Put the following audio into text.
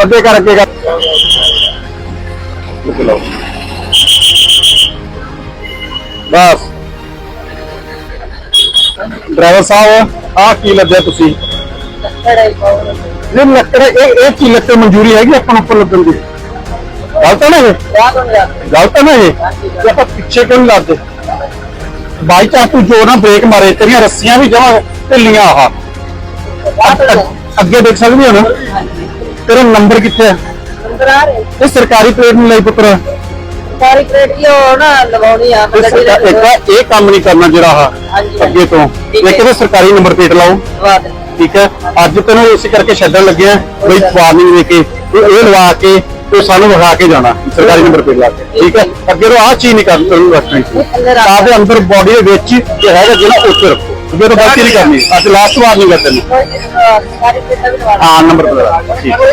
ਅੱਗੇ ਕਰ ਅੱਗੇ ਕਰ ਲਓ ਬਸ। ड्राइवर साहब आ की लगे तुसी नहीं लकड़ ये की लकड़ मंजूरी हैगी अपन ऊपर लगन की गलत है ना ये गलत है ना ये आप पिछे क्यों नहीं लाते बाई चांस तू जो ना ब्रेक मारे तेरिया रस्सियां भी जमा ढिलियां अगे देख सकती हो ना तेरा नंबर कितने है सरकारी प्लेट नहीं लाई पुत्र काम नहीं करना जरा अगे तो लेकिन सरकारी नंबर प्लेट लाओ ठीक है। अज तेन इस करके छड्डन लगे बई वार्निंग देके ये लवा के तो सानू विखा के जाना सरकारी नंबर प्लेट ला के ठीक है। अगे तो आ चीज नहीं करनी अंदर बॉडी है जिला उत्तर अगे तो बाकी नहीं करनी। अज लास्ट वार्निंग है तेन हाँ नंबर प्लेट ठीक है।